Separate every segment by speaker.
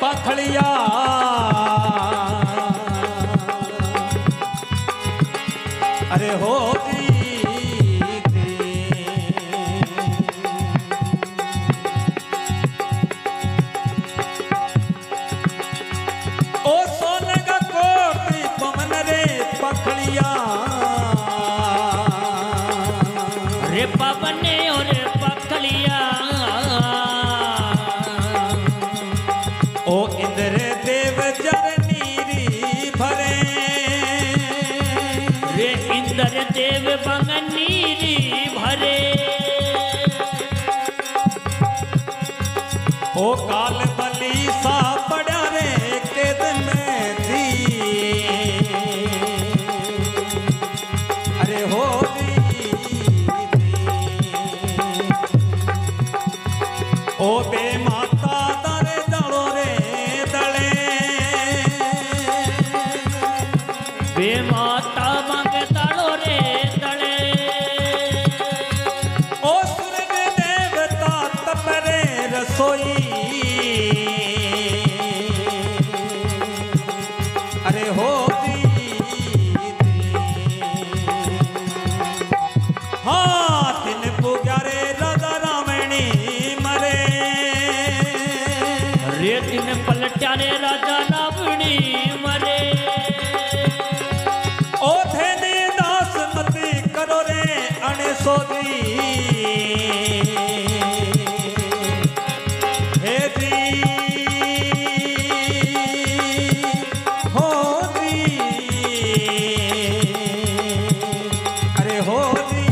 Speaker 1: पखड़िया अरे हो
Speaker 2: देव बंगनीरी भरे
Speaker 1: ओ काल बली सा पड़ा रे केद में थी अरे हो ओ बे माता दरे दड़ो रे दले
Speaker 2: बे माता बंग दड़ो रे दले
Speaker 1: ओ सूरज देवता तपरे रसोई अरे हो हाँ दिन पुग्यारे राजा रावणी मरे
Speaker 2: रे दिन पलटा रे राजा रावणी मरे
Speaker 1: ओ थे ने दास मती करो रे अणे सोदी हे दी हो दी अरे हो दी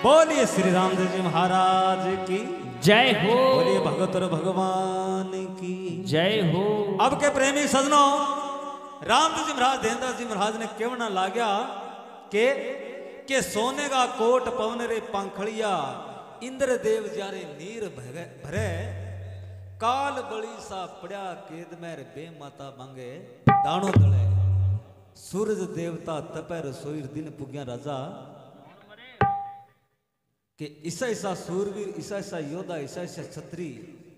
Speaker 1: बोलिए श्री रामदेव जी महाराज की
Speaker 2: जय हो
Speaker 1: बोलिए भगत और भगवान की
Speaker 2: जय हो।
Speaker 1: अब के प्रेमी सजनों रामदेव जी महाराज देवदास जी महाराज ने केवना लाग्या के सोने का कोट पवन रे पंखड़िया इंद्र देव जारे नीर भरे काल बड़ी सा पड़ा केद में बे माता मांगे दाणो दले सूरज देवता तपे रसोई दिन पुग्या राजा कि ईसा ईसा सूरवीर ईसा ईसा योद्धा ईसा ईसा छत्री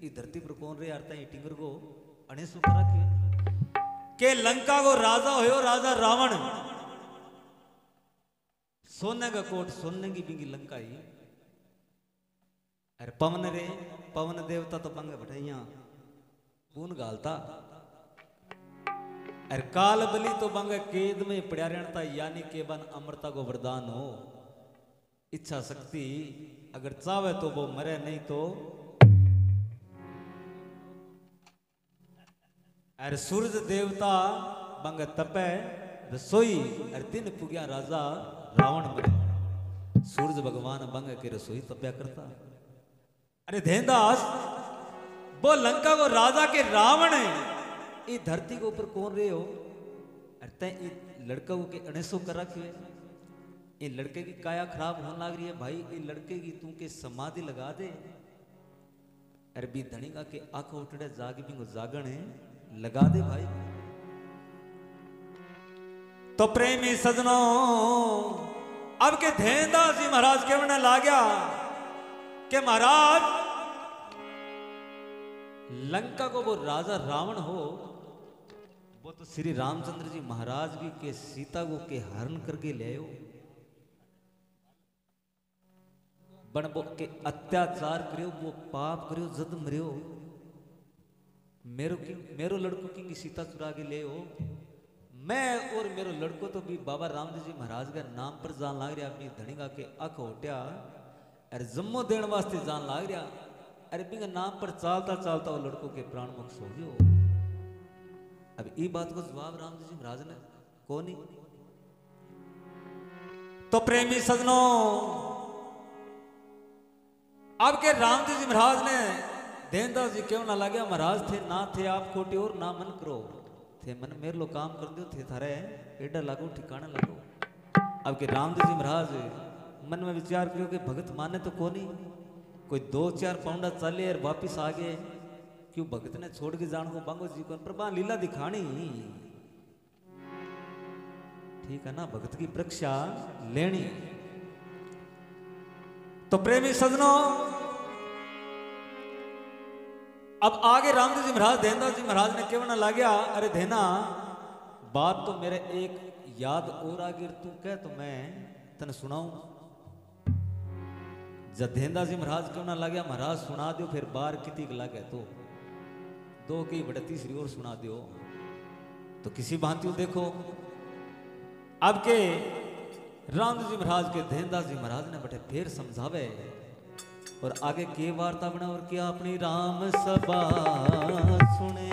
Speaker 1: ई धरती पर कौन रे आरता है टिंगर को अणे सु करा के लंका को राजा होयो राजा रावण सोने का कोट सोने की बिंगी लंका ही अरे पवन रे पवन देवता तो पंगे बठाइया पून गालता अरे काल बलि तो बंगे केद में पड़ा रहता यानी के बन अमरता को वरदान हो इच्छा शक्ति अगर चाहे तो वो मरे नहीं तो अरे सूरज देवता बंग तपे रसोई अरे दिन पुग्या राजा रावण मरे सूरज भगवान बंग के रसोई तप्या करता अरे धेनदास वो लंका को राजा के रावण है ये धरती के ऊपर कौन रहे हो अरे तय लड़का को के अणेसो कर रखे ये लड़के की काया खराब होने लग रही है भाई ये लड़के की तू के समाधि लगा दे अरे भी धनिका के आंख उठड़े जाग भी जागण है लगा दे भाई। तो प्रेमी सजनों अब के धेनदास जी महाराज के मन ला गया कि महाराज लंका को वो राजा रावण हो वो तो श्री रामचंद्र जी महाराज की के सीता को के हरण करके ले आयो बन वो के अत्याचार करियो वो पाप करियो जद मरियो मेरो लड़को की सीता चुरा के ले हो मैं और मेरो लड़को तो भी बाबा रामदेव जी महाराज के नाम पर जान लाग रहा अपनी धनिका के अख होट्या अरे जम्मो देने वास्ते जान लाग रहा अरे बिंग नाम पर चालता चालता वो लड़को के प्राण मुक्त हो गयो। अब ये बात को जवाब रामदेव जी महाराज ने को नहीं। तो प्रेमी सजनों अब के रामदेव जी महाराज ने देनदास जी क्यों ना लगे महाराज थे ना थे आप खोटे और ना मन करो थे मन मेरे लो काम कर दो थे थारे एडा लागो ठिकाना लगो। अब के रामदेव जी महाराज मन में विचार करो कि भगत माने तो कोनी कोई 2-4 पाउंडा चले और वापिस आ गए क्यों भगत ने छोड़ के जान को बांगो जी को प्रभा लीला दिखानी ठीक है ना भगत की परीक्षा लेनी। तो प्रेमी सजनों, अब आगे रामदेव जी महाराज देनदास जी महाराज ने केवना ला गया, अरे देना बात तो मेरे एक याद और आगे तू कह तो मैं तने सुनाऊं। जब देनदास जी महाराज क्यों ना ला गया, महाराज सुना दो, फिर बार किती लागे तो दो की बड़े तीसरी और सुना दो। तो किसी भांति देखो अब के रामदेव जी महाराज के देनदास जी महाराज ने बटे फिर समझावे और आगे के वार्ता बना और क्या अपनी राम सभा सुने।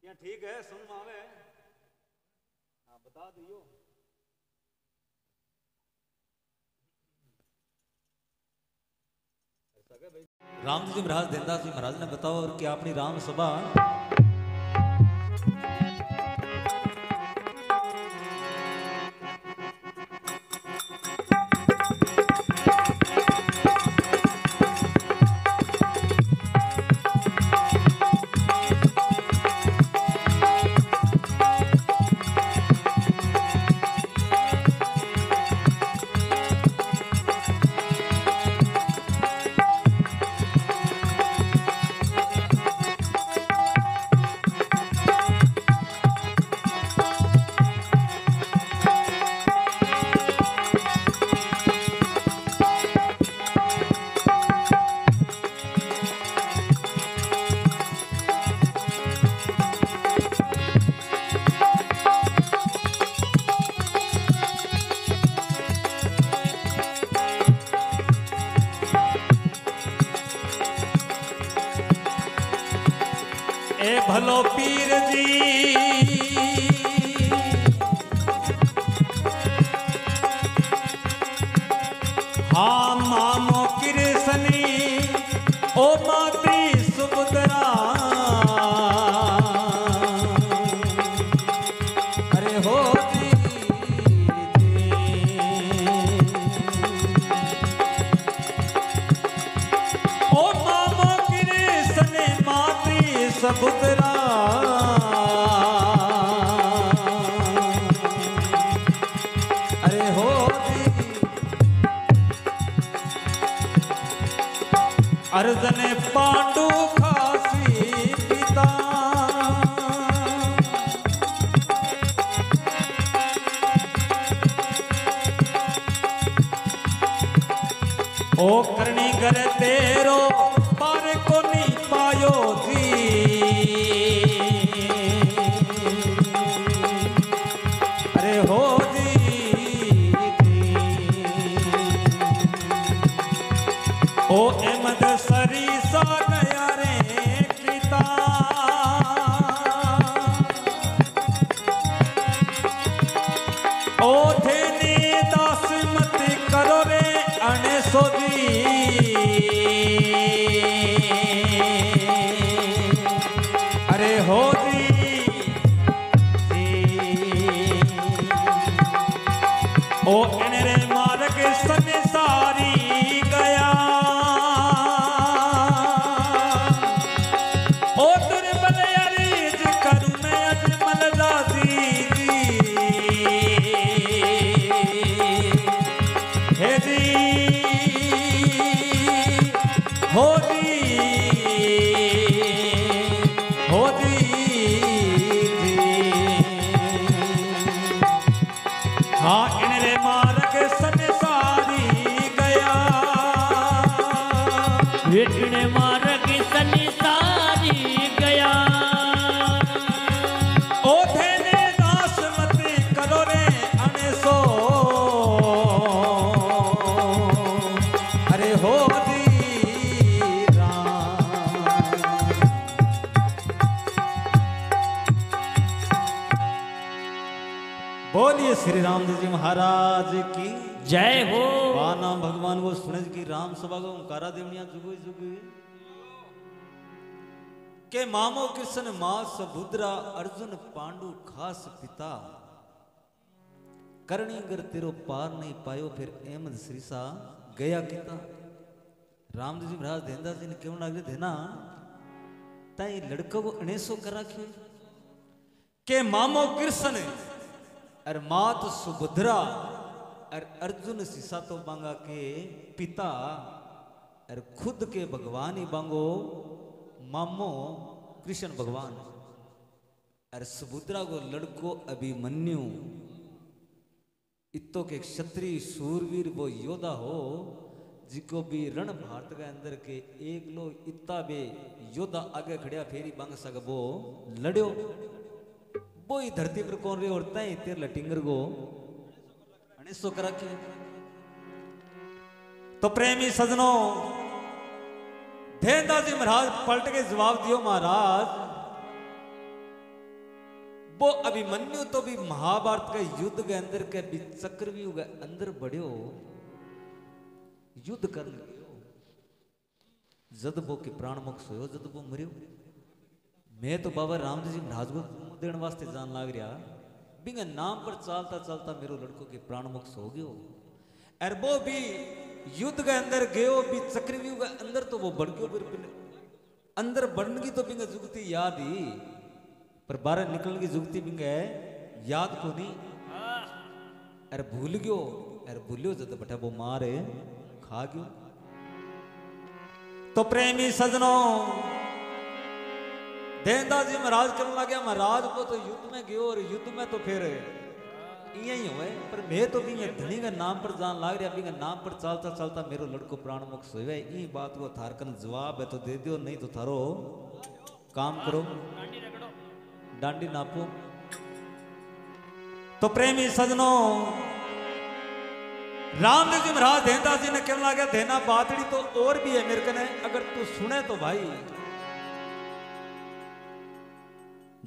Speaker 1: क्या ठीक है, सुन मावे बता दियो। रामदेव जी महाराज देनदास जी महाराज ने बताओ और क्या अपनी राम सभा भलो पीर जी हाँ मामो कृष्णी ओ माती सुभद्रा। अरे हो जी ओ मामो कृष्ण माती सुभद्रा। अर्जुन पांडु खासी पिता ओ करनी कर तेरो पार को नहीं पायो जी। अरे हो ओ अहमद सरीसा गया रे पिता। ओ थेनी दास मत करो रे अणसो जी। अरे हो जी ओ एनरे मार्ग संसारी गया। हाँ इनरे मार्ग संसारी गया।
Speaker 2: इनरे मार्ग संसारी गया।
Speaker 1: ओ थेने दास मत करो रे अणसो। अरे हो बोलिए श्री रामदेव जी महाराज की
Speaker 2: जय हो।
Speaker 1: बाना भगवान वो सुने की राम सभा को ओंकारा देवनिया जुगु जुगु के मामो कृष्ण मां सुभद्रा अर्जुन पांडु खास पिता। करणी गर तेरो पार नहीं पायो फिर अहमद श्रीसा गया किता। रामदेव जी महाराज देनदास जी ने क्यों नागरे देना ताई लड़का को अणेसो कर रखे के मामो कृष्ण और मात सुभद्रा और अर्जुन सीसा तो बांगा के पिता और खुद के भगवान ही बांगो मामो कृष्ण भगवान और सुभद्रा को लड़को अभिमन्यु इतो के क्षत्रिय सूरवीर वो योद्धा हो जिको भी रण भारत के अंदर के एक लो इतना बे योद्धा आगे खड़िया फेरी बांग सकबो लड़ो वो ही धरती पर कौन रहे और तय तेर लटिंगर को सो कर रखे। तो प्रेमी सजनों धेनदास जी महाराज पलट के जवाब दियो महाराज वो अभिमन्यु तो भी महाभारत के युद्ध के अंदर के चक्रव्यूह के अंदर बढ़ियो युद्ध कर लियो जद वो के प्राण मुक्त होयो जद वो मरियो। मैं तो बाबा रामदेव जी महाराज को देने वास्ते जान लाग रहा बिंगा नाम पर चलता चलता मेरो लड़कों के प्राण मुक्त हो गयो और वो भी युद्ध के अंदर गयो भी चक्रव्यूह के अंदर तो वो बढ़ गयो अंदर बढ़ने की तो बिंगा जुगती याद ही पर बाहर निकलने की जुगती बिंगा याद को नहीं अरे भूल गयो अरे भूलियो जब बटा वो मारे खा गयो। तो प्रेमी सजनों धेनदास जी महाराज करने लगे महाराज को तो युद्ध में गयो और युद्ध में तो फिर यही हुए पर मैं तो भी धनी का नाम पर जान लाग रहा भी नाम पर चलता चलता मेरो लड़को प्राण मुक्त हुए ई बात को थार कन जवाब है तो दे दियो नहीं तो थारो काम करो डांडी नापो। तो प्रेमी सजनों रामदेव जी महाराज धेनदास जी ने कहने लगे देना बातड़ी तो और भी है मेरे कने अगर तू सुने तो भाई।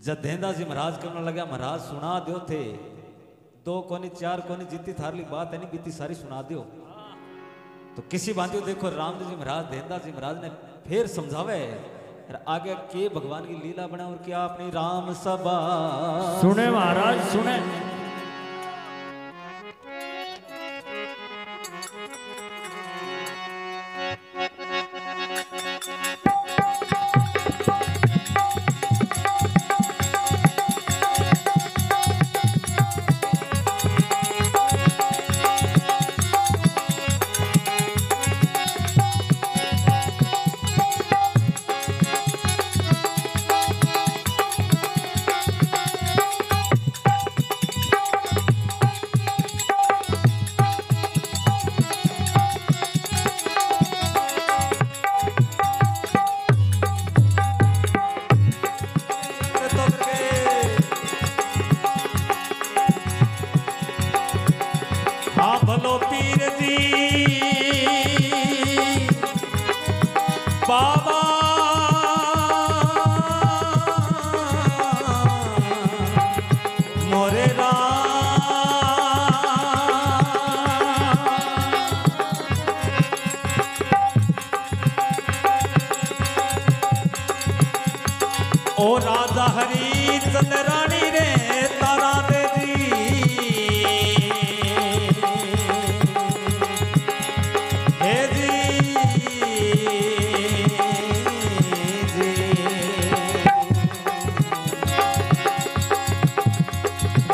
Speaker 1: जब धेनदास जी महाराज कहने लगा महाराज सुना दो थे दो कोनी चार कोनी जितनी थारली बात है नहीं बीती सारी सुना दियो। तो किसी बात देखो रामदेव जी महाराज धेनदास जी महाराज ने फिर समझावे आगे के भगवान की लीला बना और क्या अपनी राम सभा
Speaker 2: सुने महाराज सुने।
Speaker 1: ओ राजा हरी चंद रानी रे तारा दे दी हे जी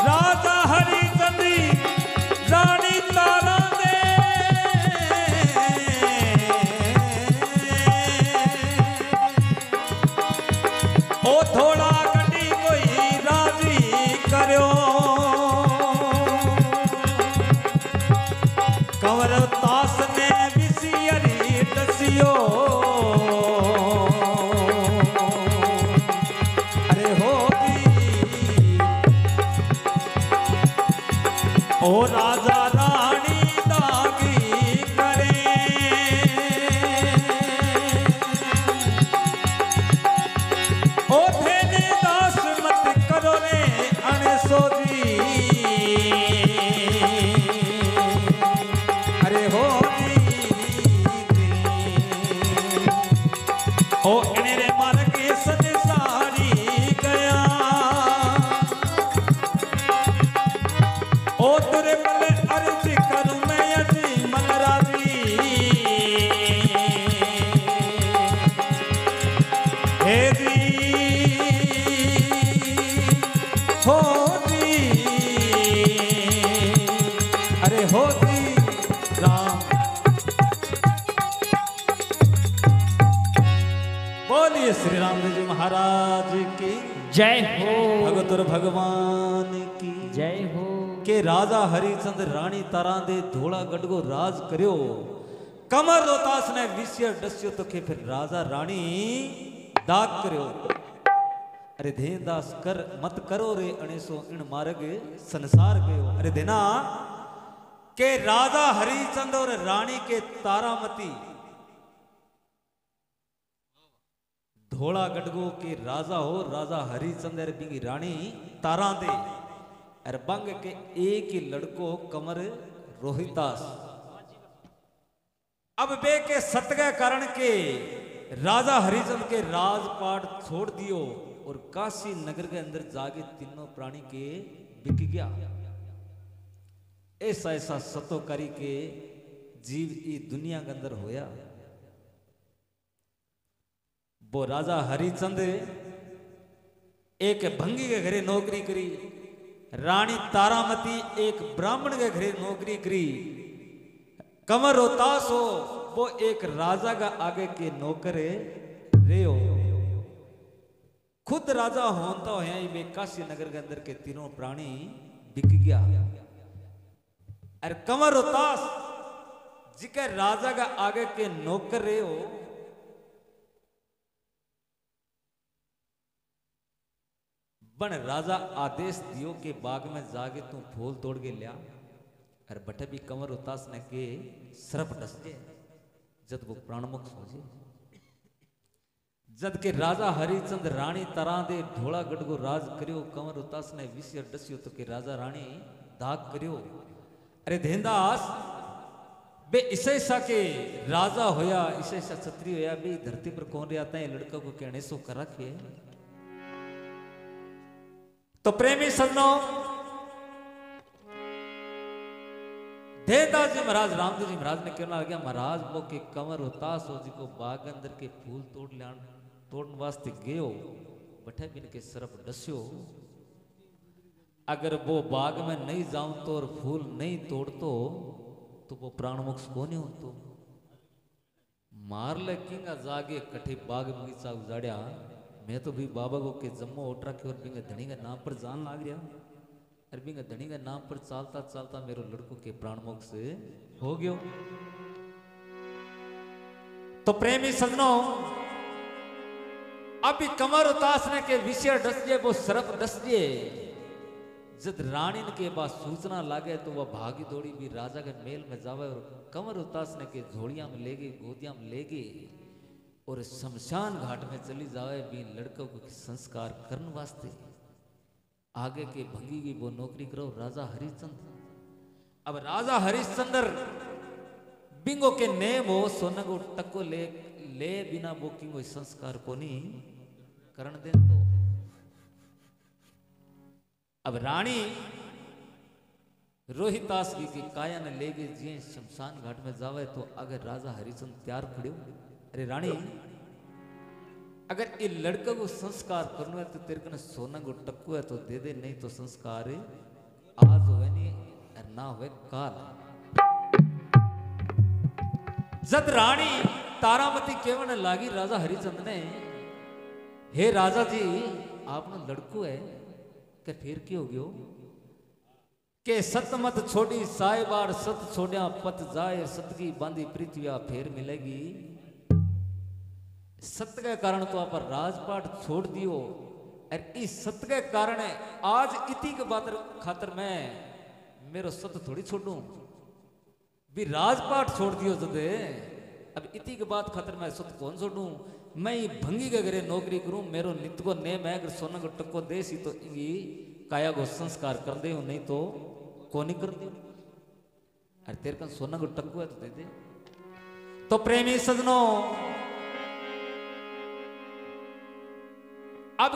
Speaker 1: राजा हरी चंद रानी तारा दे ओ थोड़ा कटी कोई राजी करो कंवर तास ने विसियरी दसियो अरे हो ओ राजा रानी दागी करे ओ धेने दास मत करो रे अणसोजी अरे हो ओ इने रे मार के संसारी गया ओ तेरे मल अर्ज करूं मैं अजी मन राजी हे हो जी अरे हो बोलिए श्री रामदेव जी महाराज की
Speaker 2: जय हो।
Speaker 1: भगत और भगवान की
Speaker 2: जय हो।
Speaker 1: के राजा हरिचंद रानी तारा दे धोला गढ़गो राज करियो कमर रोतास ने विषय डस्यो तो के फिर राजा रानी दाग करियो। अरे धेन दास कर मत करो रे अणेसो इन मार्ग संसार गयो। अरे देना के राजा हरिचंद और रानी के तारामती धोला गढ़गो के राजा हो राजा हरिचंद बिंगी रानी तारा दे अर बंग के एक ही लड़को कमर रोहितास। अब बे के सत्य कारण के राजा हरिचंद के राजपाट छोड़ दियो और काशी नगर के अंदर जाके तीनों प्राणी के बिक गया। ऐसा ऐसा सतोकारी के जीव ई दुनिया के अंदर होया। वो राजा हरिचंद एक भंगी के घरे नौकरी करी, रानी तारामती एक ब्राह्मण के घरे नौकरी करी, कमर रोतास हो वो एक राजा का आगे के नौकर रे हो। खुद राजा होता हो वे काशी नगर के अंदर के तीनों प्राणी बिक गया। अरे कमर रोतास जिके राजा का आगे के नौकर रे हो बन राजा आदेश दियो के बाग में जाके तू फूल तोड़ के लिया। अरे बटे भी कमर उतास ने के सरप डसते जद वो प्राणमुख सोचे। जद के राजा हरिचंद रानी तरा दे ढोला गढ़गो राज करियो कमर उतास ने विषय डस्यो तो के राजा रानी दाग करियो। अरे धेनदास बे इसे सा के राजा होया इसे सा छत्री होया बे धरती पर कौन रहता है लड़का को कहने सो कर रखे। तो प्रेमी सजनों धेनदास जी महाराज रामदेव जी महाराज ने कहना लगा महाराज वो के कमर उतास हो जी को बाग अंदर के फूल तोड़ने वास्ते गयो बठे बिन के सरप डस्यो। अगर वो बाग में नहीं जाऊं तो और फूल नहीं तोड़तो तो वो प्राणमुख को नहीं होतो। मार ले किंगा जागे कठे बाग बगीचा उजाड़िया। मैं तो भी बाबा को के जम्मो ओटरा के और बिंगा धनी का नाम पर जान लाग गया। अरे बिंगा धनी का नाम पर चालता चालता मेरो लड़को के प्राणमुख से हो गयो। तो प्रेमी सजनों अभी कमर उतास ने के विषय डस जे वो सरप डस जे। जब रानी के बाद सूचना लागे तो वह भागी दौड़ी भी राजा के मेल में जावे और कमर उतास ने के झोड़िया में ले गई गोदिया में ले गई और शमशान घाट में चली जावे भी लड़कों को संस्कार करने वास्ते। आगे के भंगी की वो नौकरी करो राजा हरिश्चंद्र। अब राजा हरिश्चंद्र बिंगो के नेम हो सोना को टक्को ले बिना वो की कोई संस्कार को नहीं करण दे। तो अब रानी रोहितास की काया ने ले गई जी शमशान घाट में जावे तो अगर राजा हरिश्चंद्र तैयार खड़े। अरे रानी अगर ये लड़का को संस्कार करना है तो तेरे को सोना को टक्कू है तो दे दे नहीं तो संस्कार आज होवे नहीं ना होवे काल। जब रानी तारामती केवल लागी राजा हरिचंद ने हे राजा जी आपने लड़को है के फिर क्यों गयो के सत मत छोड़ी साहिबार सत छोड़िया पत जाए सत की बांधी पृथ्वी फिर मिलेगी। सत्य के कारण तो आप राजपाट छोड़ दियो और इस सत्य के कारण आज इति के बात खातर मैं मेरो सत्य थोड़ी छोड़ू भी राजपाट छोड़ दियो जदे। अब इति के बात खातर मैं सत्य कौन छोड़ू। मैं भंगी के घरे नौकरी करूं मेरो नित्य को नेम है अगर सोना को टक्को दे सी तो इंगी काया को संस्कार कर दे नहीं तो को नहीं कर दियो। अरे तेरे का सोना को टक्को है तो दे दे। तो प्रेमी सजनों अब